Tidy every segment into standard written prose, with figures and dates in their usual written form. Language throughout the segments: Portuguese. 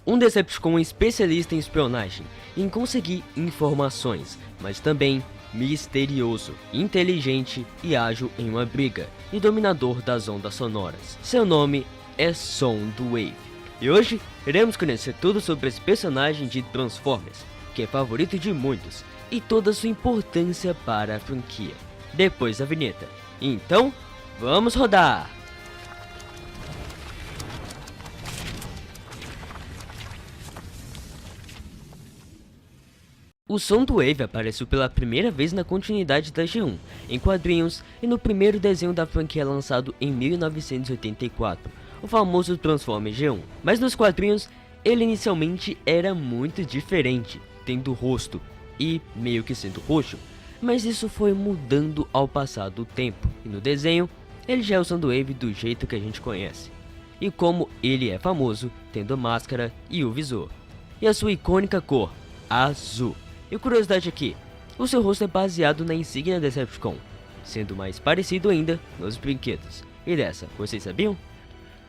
Um Decepticon especialista em espionagem, em conseguir informações, mas também misterioso, inteligente e ágil em uma briga, e dominador das ondas sonoras. Seu nome é Soundwave. E hoje iremos conhecer tudo sobre esse personagem de Transformers, que é favorito de muitos, e toda sua importância para a franquia. Depois da vinheta. Então, vamos rodar! O Soundwave apareceu pela primeira vez na continuidade da G1, em quadrinhos e no primeiro desenho da franquia lançado em 1984, o famoso Transformers G1. Mas nos quadrinhos, ele inicialmente era muito diferente, tendo rosto e meio que sendo roxo, mas isso foi mudando ao passar do tempo, e no desenho, ele já é o Soundwave do jeito que a gente conhece. E como ele é famoso, tendo a máscara e o visor. E a sua icônica cor, azul. E curiosidade aqui, o seu rosto é baseado na insígnia Decepticon, sendo mais parecido ainda nos brinquedos. E dessa, vocês sabiam?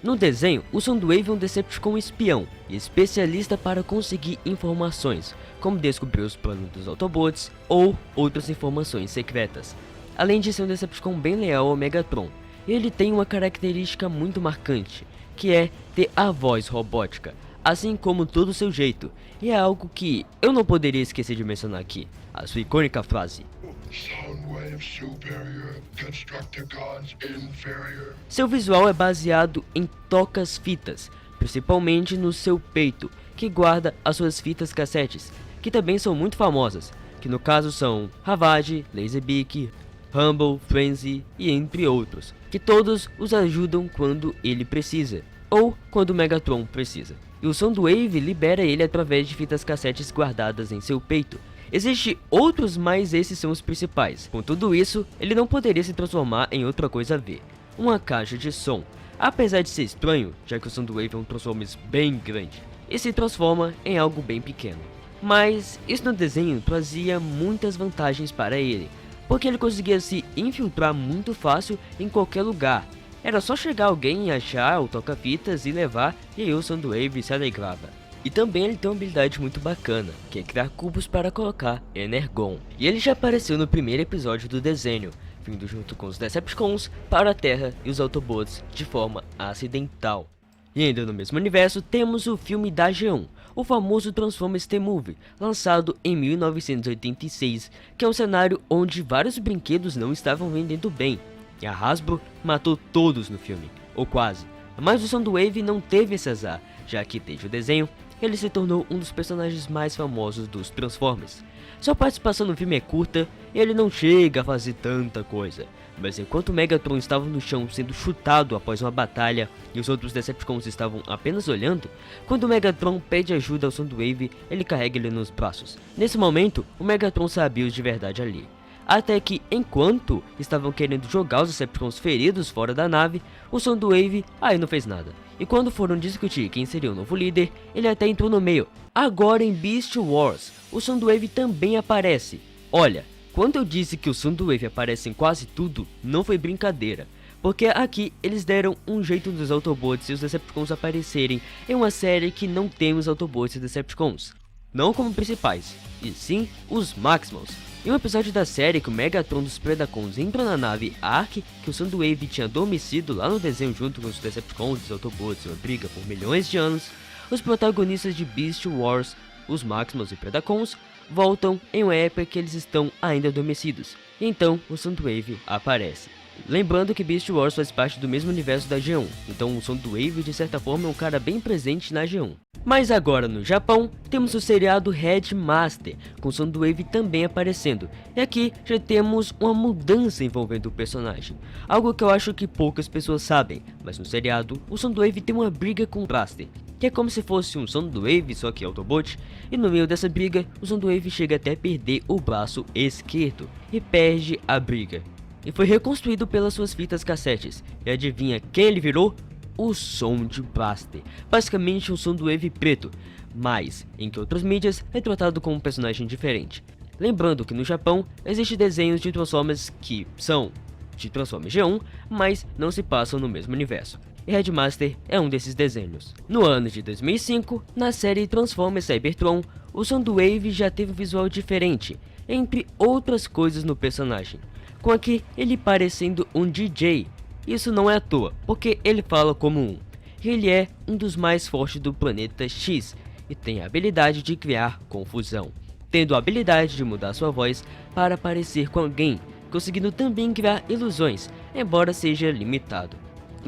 No desenho, o Soundwave é um Decepticon espião e especialista para conseguir informações, como descobrir os planos dos Autobots ou outras informações secretas. Além de ser um Decepticon bem leal ao Megatron, ele tem uma característica muito marcante, que é ter a voz robótica, assim como todo o seu jeito, e é algo que eu não poderia esquecer de mencionar aqui, a sua icônica frase: Soundwave superior, Constructicons inferior. Seu visual é baseado em tocas-fitas, principalmente no seu peito, que guarda as suas fitas cassetes, que também são muito famosas, que no caso são Ravage, Laserbeak, Rumble, Frenzy e entre outros, que todos os ajudam quando ele precisa, ou quando o Megatron precisa. E o Soundwave libera ele através de fitas cassetes guardadas em seu peito. Existem outros, mas esses são os principais. Com tudo isso, ele não poderia se transformar em outra coisa a ver, uma caixa de som. Apesar de ser estranho, já que o Soundwave é um Transformers bem grande, e se transforma em algo bem pequeno. Mas isso no desenho trazia muitas vantagens para ele, porque ele conseguia se infiltrar muito fácil em qualquer lugar. Era só chegar alguém e achar o toca-fitas e levar, e aí o Soundwave se alegrava. E também ele tem uma habilidade muito bacana, que é criar cubos para colocar Energon. E ele já apareceu no primeiro episódio do desenho, vindo junto com os Decepticons para a Terra e os Autobots de forma acidental. E ainda no mesmo universo temos o filme da G1, o famoso Transformers The Movie, lançado em 1986, que é um cenário onde vários brinquedos não estavam vendendo bem. E a Hasbro matou todos no filme, ou quase. Mas o Soundwave não teve esse azar, já que desde o desenho, ele se tornou um dos personagens mais famosos dos Transformers. Sua participação no filme é curta e ele não chega a fazer tanta coisa. Mas enquanto o Megatron estava no chão sendo chutado após uma batalha e os outros Decepticons estavam apenas olhando, quando o Megatron pede ajuda ao Soundwave, ele carrega ele nos braços. Nesse momento, o Megatron sabia os de verdade ali. Até que, enquanto estavam querendo jogar os Decepticons feridos fora da nave, o Soundwave aí não fez nada. E quando foram discutir quem seria o novo líder, ele até entrou no meio. Agora em Beast Wars, o Soundwave também aparece. Olha, quando eu disse que o Soundwave aparece em quase tudo, não foi brincadeira. Porque aqui eles deram um jeito dos Autobots e os Decepticons aparecerem em uma série que não tem os Autobots e Decepticons. Não como principais, e sim os Maximals. Em um episódio da série que o Megatron dos Predacons entra na nave Ark, que o Soundwave tinha adormecido lá no desenho junto com os Decepticons e os Autobots em uma briga por milhões de anos, os protagonistas de Beast Wars, os Maximals e Predacons, voltam em uma época que eles estão ainda adormecidos. E então o Soundwave aparece. Lembrando que Beast Wars faz parte do mesmo universo da G1, então o Soundwave de certa forma é um cara bem presente na G1. Mas agora no Japão, temos o seriado Headmaster, com Soundwave também aparecendo, e aqui já temos uma mudança envolvendo o personagem, algo que eu acho que poucas pessoas sabem, mas no seriado, o Soundwave tem uma briga com o Blaster, que é como se fosse um Soundwave só que Autobot, e no meio dessa briga, o Soundwave chega até perder o braço esquerdo, e perde a briga. E foi reconstruído pelas suas fitas cassetes, e adivinha quem ele virou? O Sound Blaster, basicamente um Soundwave preto, mas em que outras mídias é tratado como um personagem diferente. Lembrando que no Japão existem desenhos de Transformers que são de Transformers G1, mas não se passam no mesmo universo. e Headmaster é um desses desenhos. No ano de 2005, na série Transformers Cybertron, o Soundwave já teve um visual diferente, entre outras coisas no personagem, com aqui ele parecendo um DJ. Isso não é à toa, porque ele fala como um. Ele é um dos mais fortes do planeta X e tem a habilidade de criar confusão, tendo a habilidade de mudar sua voz para parecer com alguém, conseguindo também criar ilusões, embora seja limitado.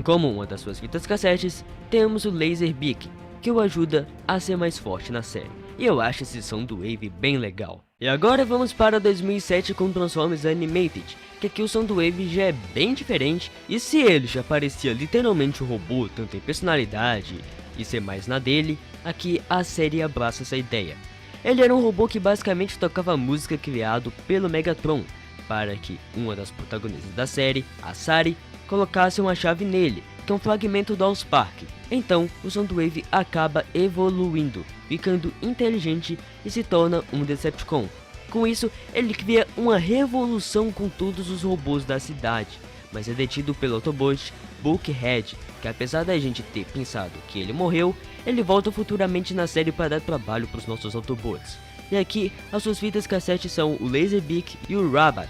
Como uma das suas fitas cassetes, temos o Laserbeak, que o ajuda a ser mais forte na série. E eu acho esse Soundwave bem legal. E agora vamos para 2007 com Transformers Animated, que aqui o Soundwave já é bem diferente, e se ele já parecia literalmente um robô, tanto em personalidade e ser mais na dele, aqui a série abraça essa ideia. Ele era um robô que basicamente tocava música criado pelo Megatron, para que uma das protagonistas da série, a Sari, colocasse uma chave nele, que é um fragmento do Allspark. Então, o Soundwave acaba evoluindo, ficando inteligente e se torna um Decepticon. Com isso, ele cria uma revolução com todos os robôs da cidade, mas é detido pelo Autobot Bulkhead, que apesar da gente ter pensado que ele morreu, ele volta futuramente na série para dar trabalho para os nossos Autobots. E aqui, as suas fitas cassete são o Laserbeak e o Rabat,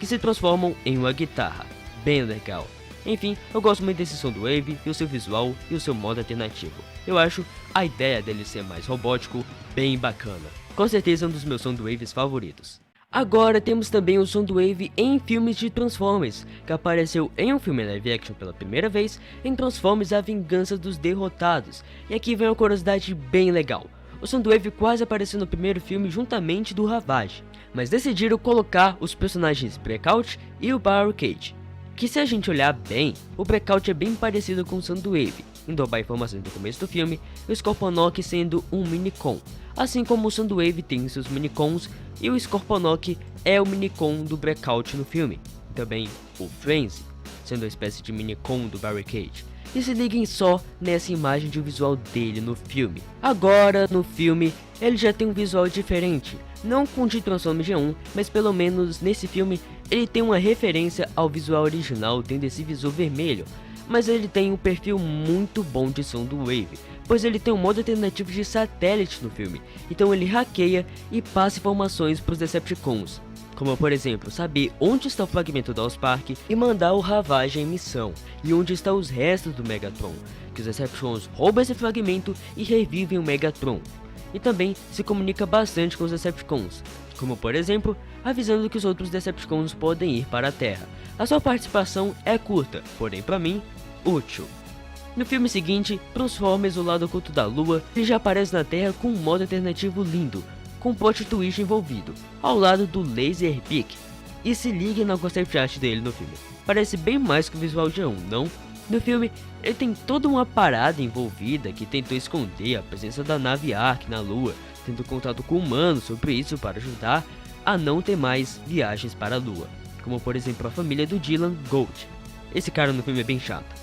que se transformam em uma guitarra. Bem legal. Enfim, eu gosto muito desse Soundwave e o seu visual e o seu modo alternativo. Eu acho a ideia dele ser mais robótico bem bacana. Com certeza é um dos meus Soundwaves favoritos. Agora temos também o Soundwave em filmes de Transformers, que apareceu em um filme live action pela primeira vez em Transformers A Vingança dos Derrotados. E aqui vem uma curiosidade bem legal. O Soundwave quase apareceu no primeiro filme juntamente do Ravage, mas decidiram colocar os personagens Breakout e o Barricade, que se a gente olhar bem, o Breakout é bem parecido com o Soundwave, indo a informações do começo do filme, e o Scorponok sendo um Minicon, assim como o Soundwave tem seus Minicons, e o Scorponok é o Minicon do Breakout no filme, também o Frenzy, sendo uma espécie de Minicon do Barricade. E se liguem só nessa imagem de visual dele no filme. Agora, no filme, ele já tem um visual diferente. Não com o de Transformers G1, mas pelo menos nesse filme, ele tem uma referência ao visual original, tendo esse visual vermelho. Mas ele tem um perfil muito bom de Soundwave, pois ele tem um modo alternativo de satélite no filme. Então ele hackeia e passa informações para os Decepticons, como por exemplo, saber onde está o fragmento do Allspark e mandar o Ravage em missão, e onde estão os restos do Megatron, que os Decepticons roubam esse fragmento e revivem o Megatron. E também se comunica bastante com os Decepticons, como por exemplo, avisando que os outros Decepticons podem ir para a Terra. A sua participação é curta, porém para mim, útil. No filme seguinte, Transformers O Lado Oculto da Lua, ele já aparece na Terra com um modo alternativo lindo, com um plot twist envolvido, ao lado do Laserbeak. E se ligue na concept art dele no filme, parece bem mais que o visual de um, não? No filme, ele tem toda uma parada envolvida que tentou esconder a presença da nave Ark na Lua, tendo contato com humanos sobre isso para ajudar a não ter mais viagens para a Lua, como por exemplo a família do Dylan Gold. Esse cara no filme é bem chato,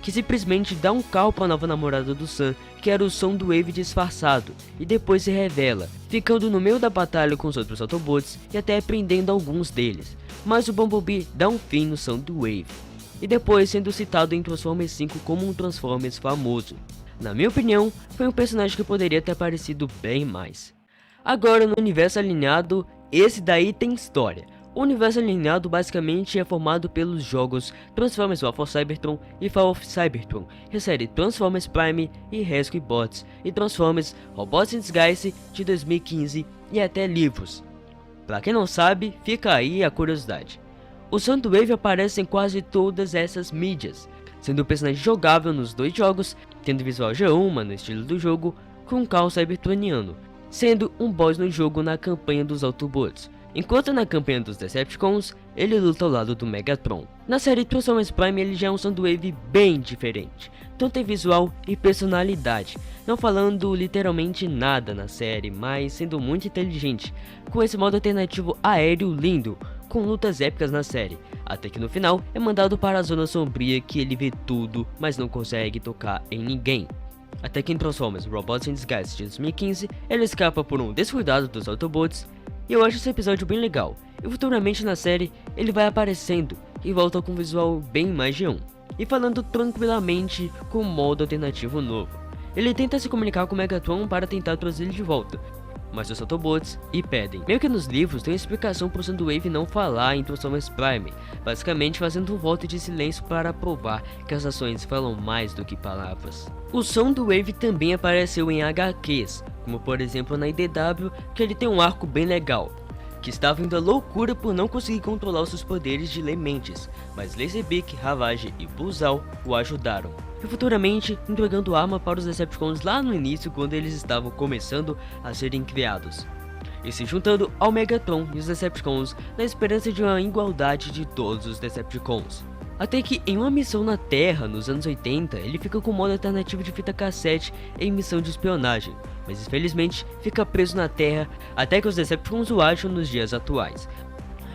que simplesmente dá um call para a nova namorada do Sam, que era o Soundwave disfarçado, e depois se revela, ficando no meio da batalha com os outros Autobots e até prendendo alguns deles, mas o Bumblebee dá um fim no Soundwave, e depois sendo citado em Transformers 5 como um Transformers famoso. Na minha opinião, foi um personagem que poderia ter aparecido bem mais. Agora no universo alinhado, esse daí tem história. O universo alinhado basicamente é formado pelos jogos Transformers War for Cybertron e Fall of Cybertron, a série Transformers Prime e Rescue Bots, e Transformers Robots in Disguise de 2015 e até livros. Pra quem não sabe, fica aí a curiosidade. O Soundwave aparece em quase todas essas mídias, sendo o personagem jogável nos dois jogos, tendo visual G1 no estilo do jogo, com um caos cybertroniano, sendo um boss no jogo na campanha dos Autobots. Enquanto na campanha dos Decepticons, ele luta ao lado do Megatron. Na série Transformers Prime ele já é um Soundwave bem diferente, tanto em visual e personalidade, não falando literalmente nada na série, mas sendo muito inteligente, com esse modo alternativo aéreo lindo, com lutas épicas na série, até que no final é mandado para a zona sombria que ele vê tudo, mas não consegue tocar em ninguém. Até que em Transformers Robots in Disguise de 2015, ele escapa por um descuidado dos Autobots. E eu acho esse episódio bem legal, e futuramente na série ele vai aparecendo e volta com um visual bem mais G1. e falando tranquilamente com um modo alternativo novo. Ele tenta se comunicar com Megatron para tentar trazer ele de volta, mas os Autobots impedem. Meio que nos livros tem explicação para o Soundwave não falar em Transformers Prime, basicamente fazendo um voto de silêncio para provar que as ações falam mais do que palavras. O Soundwave também apareceu em HQs, como por exemplo na IDW, que ele tem um arco bem legal, que estava indo à loucura por não conseguir controlar os seus poderes de ler mentes, mas Laserbeak, Ravage e Buzzsaw o ajudaram, e futuramente entregando arma para os Decepticons lá no início, quando eles estavam começando a serem criados, e se juntando ao Megatron e os Decepticons na esperança de uma igualdade de todos os Decepticons. Até que em uma missão na Terra, nos anos 80, ele fica com um modo alternativo de fita cassete em missão de espionagem, mas infelizmente fica preso na Terra até que os Decepticons o acham nos dias atuais.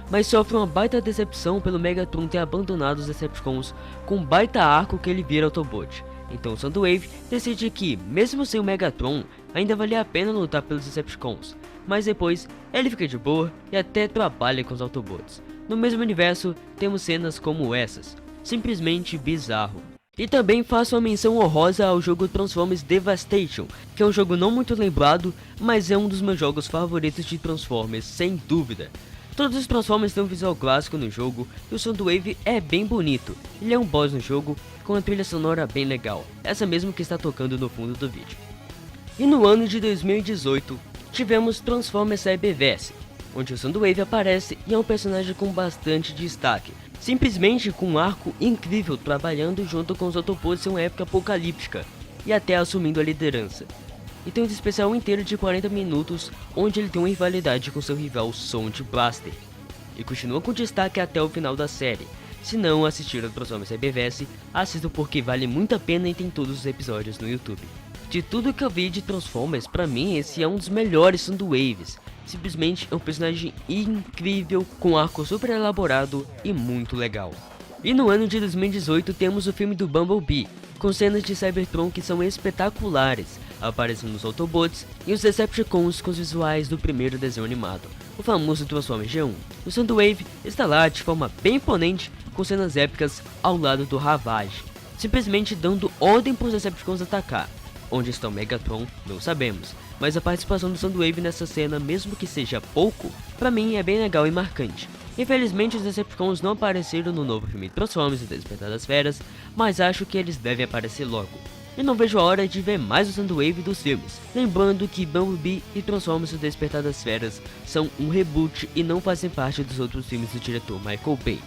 Mas sofre uma baita decepção pelo Megatron ter abandonado os Decepticons com um baita arco que ele vira Autobot. Então Soundwave decide que, mesmo sem o Megatron, ainda valia a pena lutar pelos Decepticons, mas depois ele fica de boa e até trabalha com os Autobots. No mesmo universo, temos cenas como essas, simplesmente bizarro. E também faço uma menção honrosa ao jogo Transformers Devastation, que é um jogo não muito lembrado, mas é um dos meus jogos favoritos de Transformers, sem dúvida. Todos os Transformers têm um visual clássico no jogo, e o Soundwave é bem bonito. Ele é um boss no jogo, com uma trilha sonora bem legal, essa mesmo que está tocando no fundo do vídeo. E no ano de 2018, tivemos Transformers Cyberverse, onde o Soundwave aparece e é um personagem com bastante destaque, simplesmente com um arco incrível trabalhando junto com os Autobots em uma época apocalíptica, e até assumindo a liderança. E tem um especial inteiro de 40 minutos, onde ele tem uma rivalidade com seu rival Sound Blaster, e continua com destaque até o final da série. Se não assistiram a Transformers Cyberverse, assistam porque vale muito a pena e tem todos os episódios no YouTube. De tudo que eu vi de Transformers, pra mim esse é um dos melhores Soundwaves. Simplesmente é um personagem incrível, com um arco super elaborado e muito legal. E no ano de 2018 temos o filme do Bumblebee, com cenas de Cybertron que são espetaculares, aparecendo os Autobots e os Decepticons com os visuais do primeiro desenho animado, o famoso Transformers G1. O Soundwave está lá de forma bem imponente, com cenas épicas ao lado do Ravage, simplesmente dando ordem para os Decepticons atacar. Onde está o Megatron, não sabemos, mas a participação do Soundwave nessa cena, mesmo que seja pouco, pra mim é bem legal e marcante. Infelizmente os Decepticons não apareceram no novo filme Transformers: O Despertar das Feras, mas acho que eles devem aparecer logo. E não vejo a hora de ver mais o Soundwave dos filmes, lembrando que Bumblebee e Transformers: O Despertar das Feras são um reboot e não fazem parte dos outros filmes do diretor Michael Bay.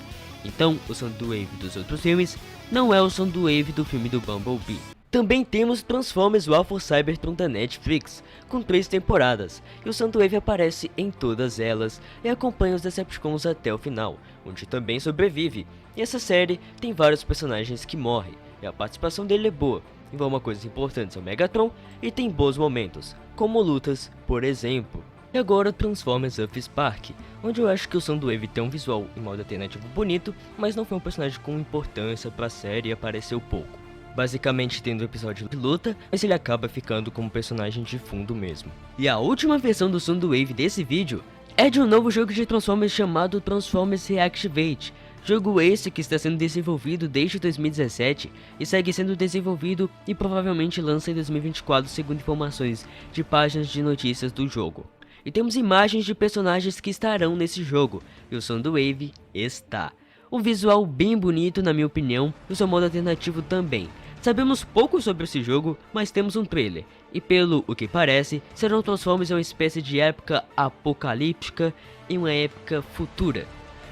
Então o Soundwave dos outros filmes não é o Soundwave do filme do Bumblebee. Também temos Transformers War for Cybertron da Netflix, com 3 temporadas, e o Soundwave aparece em todas elas e acompanha os Decepticons até o final, onde também sobrevive. E essa série tem vários personagens que morrem, e a participação dele é boa, envolve coisas importantes ao Megatron e tem bons momentos, como lutas, por exemplo. E agora Transformers Earth Spark, onde eu acho que o Soundwave tem um visual em modo alternativo bonito, mas não foi um personagem com importância pra série e apareceu pouco. Basicamente tendo um episódio de luta, mas ele acaba ficando como personagem de fundo mesmo. E a última versão do Soundwave desse vídeo é de um novo jogo de Transformers chamado Transformers Reactivate. Jogo esse que está sendo desenvolvido desde 2017 e segue sendo desenvolvido e provavelmente lança em 2024 segundo informações de páginas de notícias do jogo. E temos imagens de personagens que estarão nesse jogo, e o Soundwave está. Um visual bem bonito na minha opinião, e o seu modo alternativo também. Sabemos pouco sobre esse jogo, mas temos um trailer, e pelo o que parece, serão Transformers em uma espécie de época apocalíptica e uma época futura.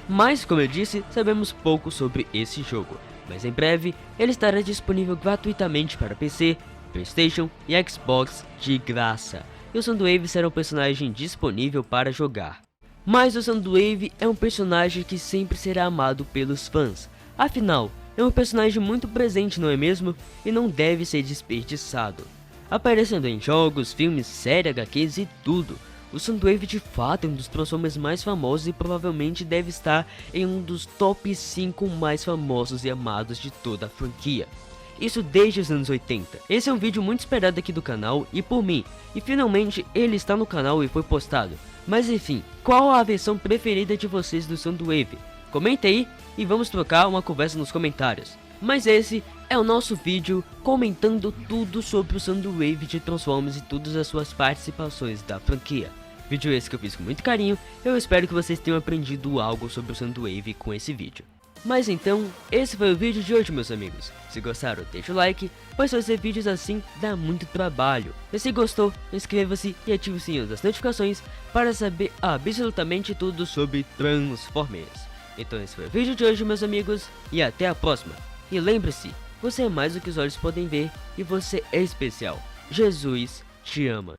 Mas, como eu disse, sabemos pouco sobre esse jogo, mas em breve ele estará disponível gratuitamente para PC, PlayStation e Xbox de graça, e o Soundwave será um personagem disponível para jogar. Mas o Soundwave é um personagem que sempre será amado pelos fãs, afinal, é um personagem muito presente, não é mesmo? E não deve ser desperdiçado. Aparecendo em jogos, filmes, séries, HQs e tudo, o Soundwave de fato é um dos Transformers mais famosos e provavelmente deve estar em um dos top 5 mais famosos e amados de toda a franquia. Isso desde os anos 80. Esse é um vídeo muito esperado aqui do canal e por mim, e finalmente ele está no canal e foi postado. Mas enfim, qual a versão preferida de vocês do Soundwave? Comenta aí e vamos trocar uma conversa nos comentários. Mas esse é o nosso vídeo comentando tudo sobre o Soundwave de Transformers e todas as suas participações da franquia. Vídeo esse que eu fiz com muito carinho, eu espero que vocês tenham aprendido algo sobre o Soundwave com esse vídeo. Mas então, esse foi o vídeo de hoje, meus amigos. Se gostaram, deixa o like, pois fazer vídeos assim dá muito trabalho. E se gostou, inscreva-se e ative o sininho das notificações para saber absolutamente tudo sobre Transformers. Então esse foi o vídeo de hoje, meus amigos, e até a próxima. E lembre-se, você é mais do que os olhos podem ver e você é especial. Jesus te ama.